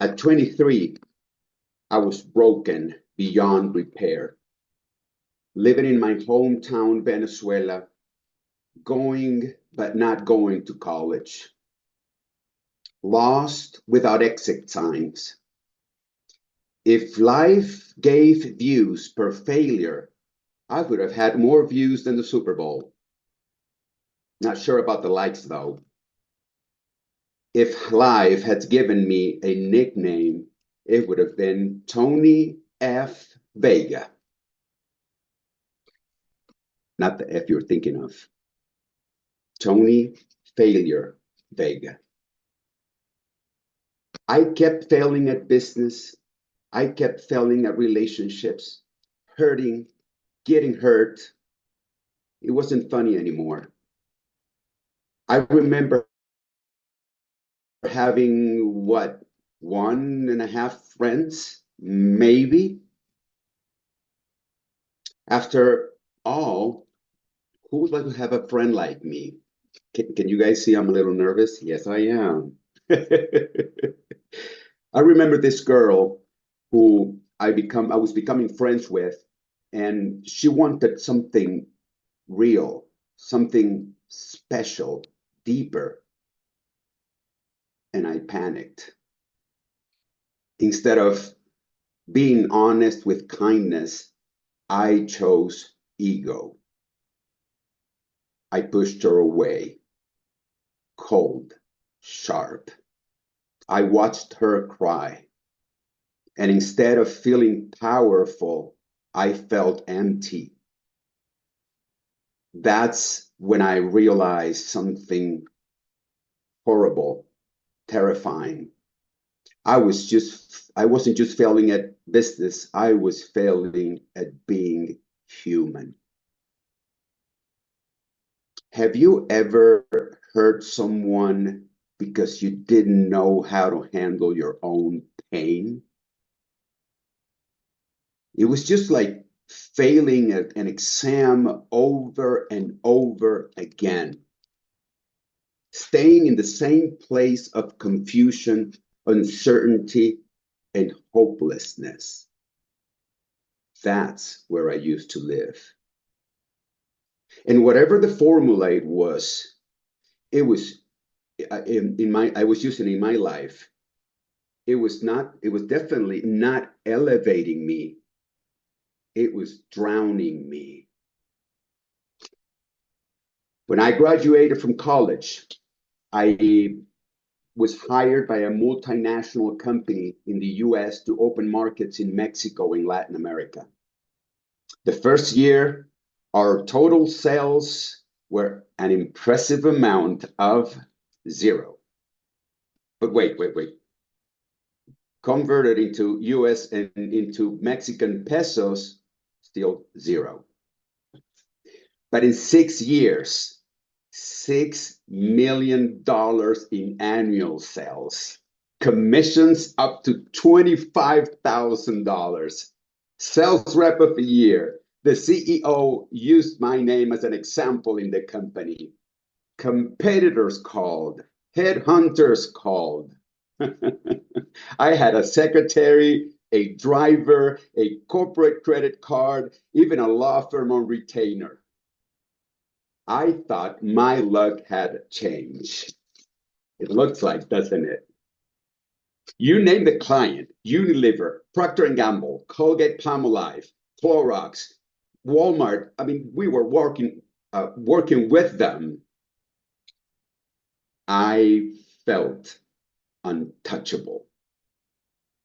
At 23, I was broken beyond repair, living in my hometown, Venezuela, going but not going to college, lost without exit signs. If life gave views per failure, I would have had more views than the Super Bowl. Not sure about the likes, though. If life had given me a nickname, it would have been Tony F. Vega. Not the F you're thinking of. Tony Failure Vega. I kept failing at business. I kept failing at relationships, hurting, getting hurt. It wasn't funny anymore. I remember having, what, 1.5 friends, maybe. After all, who would like to have a friend like me? Can you guys see I'm a little nervous? Yes, I am. I remember this girl who I was becoming friends with, and she wanted something real, something special, deeper. And I panicked. Instead of being honest with kindness, I chose ego. I pushed her away, cold, sharp. I watched her cry. And instead of feeling powerful, I felt empty. That's when I realized something horrible, terrifying. I wasn't just failing at business, I was failing at being human. Have you ever hurt someone because you didn't know how to handle your own pain? It was just like failing at an exam over and over again. Staying in the same place of confusion, uncertainty, and hopelessness. That's where I used to live. And whatever the formula it was I was using in my life. It was definitely not elevating me. It was drowning me. When I graduated from college, I was hired by a multinational company in the US to open markets in Mexico and Latin America. The first year, our total sales were an impressive amount of 0. But wait. Converted into US and into Mexican pesos, still 0. But in 6 years, $6 million in annual sales, commissions up to $25,000, sales rep of the year. The CEO used my name as an example in the company. Competitors called, headhunters called. I had a secretary, a driver, a corporate credit card, even a law firm on retainer. I thought my luck had changed. It looks like, doesn't it? You name the client, Unilever, Procter & Gamble, Colgate-Palmolive, Clorox, Walmart. I mean, we were working with them. I felt untouchable,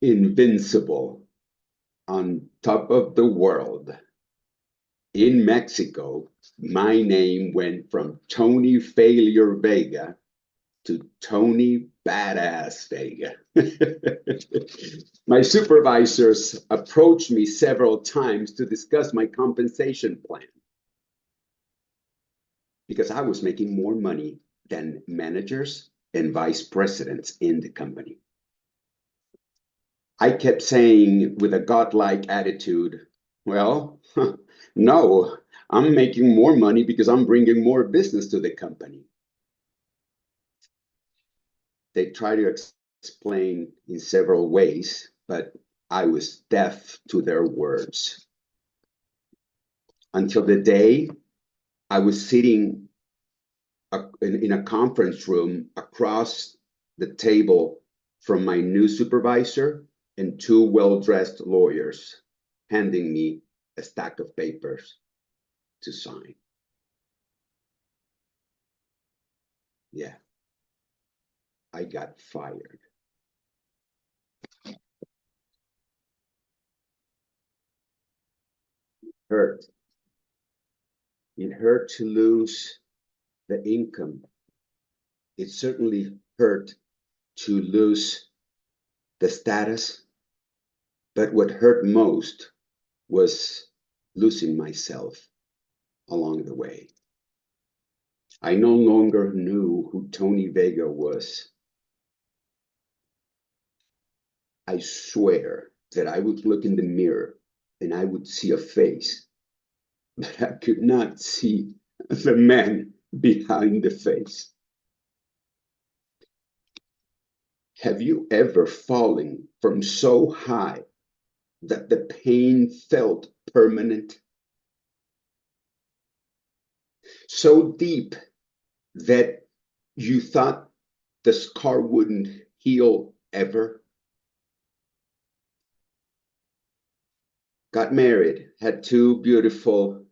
invincible, on top of the world. In Mexico, my name went from Tony Failure Vega to Tony Badass Vega. My supervisors approached me several times to discuss my compensation plan because I was making more money than managers and vice presidents in the company. I kept saying with a godlike attitude, well, no, I'm making more money because I'm bringing more business to the company. They try to explain in several ways, but I was deaf to their words. Until the day I was sitting in a conference room across the table from my new supervisor and two well-dressed lawyers handing me a stack of papers to sign. Yeah, I got fired. Hurt. It hurt to lose the income. It certainly hurt to lose the status, but what hurt most was losing myself along the way. I no longer knew who Tony Vega was. I swear that I would look in the mirror and I would see a face, but I could not see the man behind the face. Have you ever fallen from so high that the pain felt permanent? So deep that you thought the scar wouldn't heal ever? Got married, had two beautiful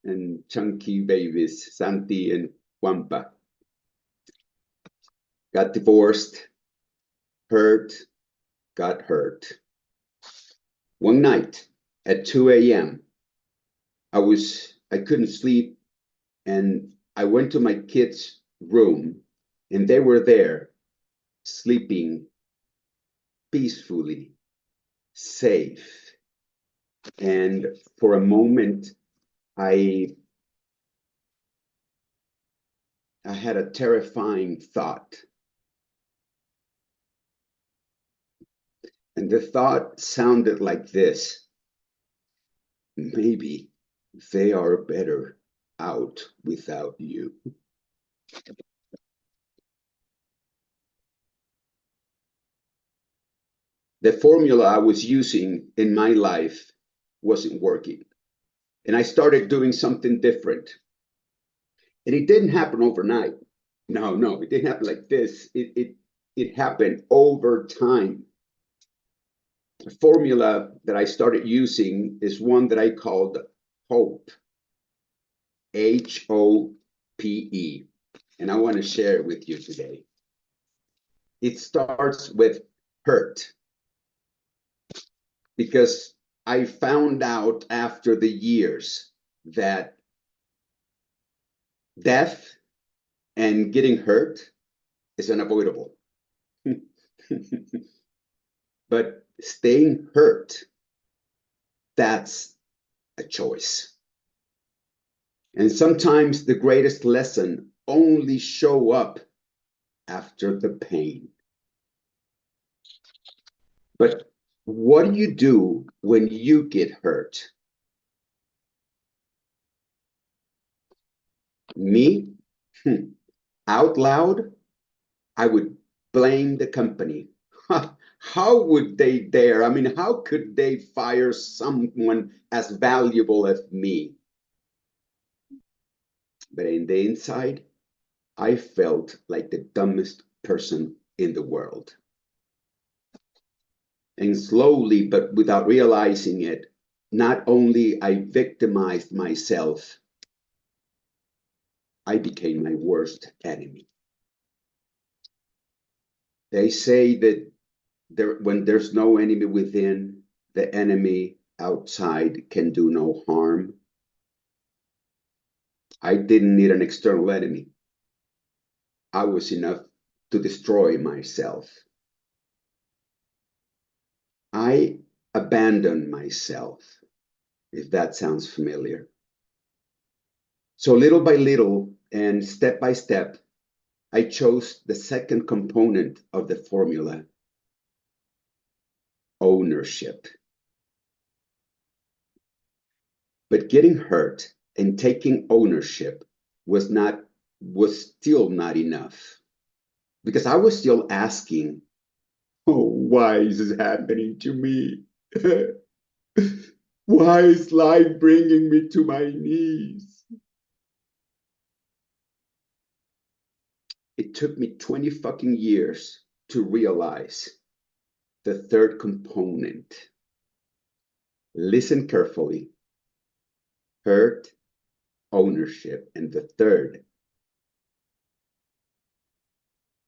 and chunky babies, Santi and Wampa. Got divorced, hurt, got hurt. One night at 2 a.m., I couldn't sleep, and I went to my kids' room, and they were there, sleeping peacefully, safe. And for a moment, I had a terrifying thought. And the thought sounded like this: maybe they are better out without you. The formula I was using in my life wasn't working. And I started doing something different. And it didn't happen overnight. No, it didn't happen like this. It happened over time. The formula that I started using is one that I called HOPE. HOPE. And I want to share it with you today. It starts with hurt. Because I found out after the years that death and getting hurt is unavoidable. But staying hurt, that's a choice. And sometimes the greatest lesson only show up after the pain. But what do you do when you get hurt? Me? Out loud, I would blame the company. How would they dare? I mean, how could they fire someone as valuable as me? But in the inside, I felt like the dumbest person in the world. And slowly, but without realizing it, not only I victimized myself, I became my worst enemy. They say that when there's no enemy within, the enemy outside can do no harm. I didn't need an external enemy. I was enough to destroy myself. I abandoned myself, if that sounds familiar. So little by little and step by step, I chose the second component of the formula: ownership. But getting hurt and taking ownership was still not enough, because I was still asking, Oh, why is this happening to me? Why is life bringing me to my knees? It took me 20 fucking years to realize the third component. Listen carefully. Hurt, ownership, and the third,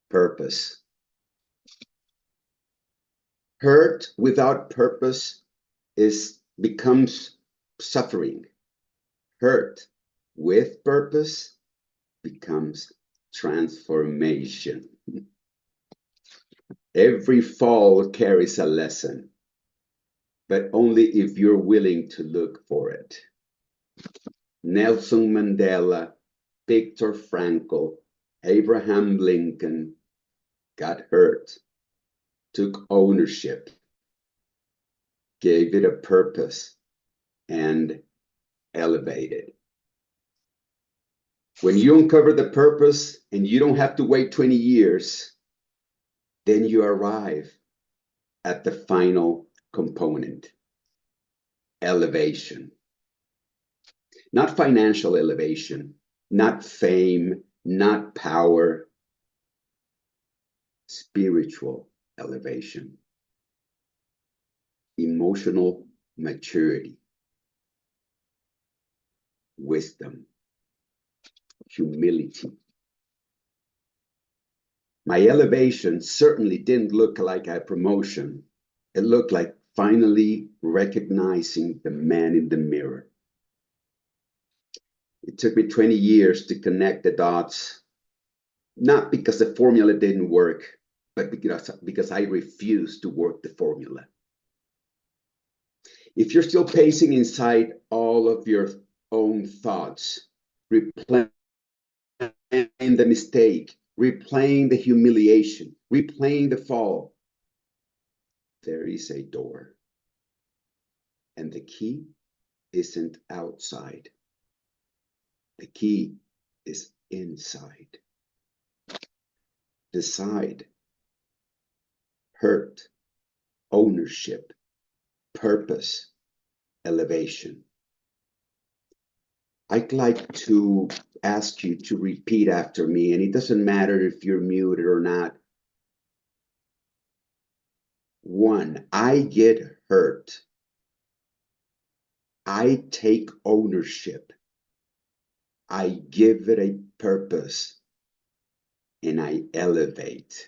purpose. Hurt without purpose becomes suffering. Hurt with purpose becomes transformation. Every fall carries a lesson, but only if you're willing to look for it. Nelson Mandela, Viktor Frankl, Abraham Lincoln got hurt, took ownership, gave it a purpose, and elevated. When you uncover the purpose and you don't have to wait 20 years, then you arrive at the final component, elevation. Not financial elevation, not fame, not power, spiritual elevation, emotional maturity, wisdom, humility. My elevation certainly didn't look like a promotion. It looked like finally recognizing the man in the mirror. It took me 20 years to connect the dots, not because the formula didn't work, but because I refused to work the formula. If you're still pacing inside all of your own thoughts, replaying the mistake, replaying the humiliation, replaying the fall, there is a door. And the key isn't outside. The key is inside. Decide. Hurt, ownership, purpose, elevation. I'd like to ask you to repeat after me, and it doesn't matter if you're muted or not. 1, I get hurt. I take ownership. I give it a purpose, and I elevate.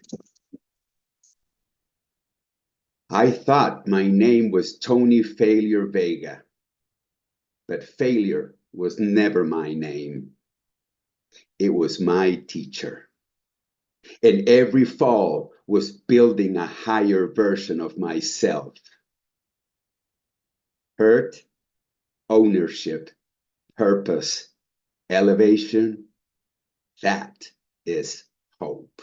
I thought my name was Tony Failure Vega, but failure was never my name. It was my teacher. And every fall was building a higher version of myself. Hurt, ownership, purpose, elevation, that is hope.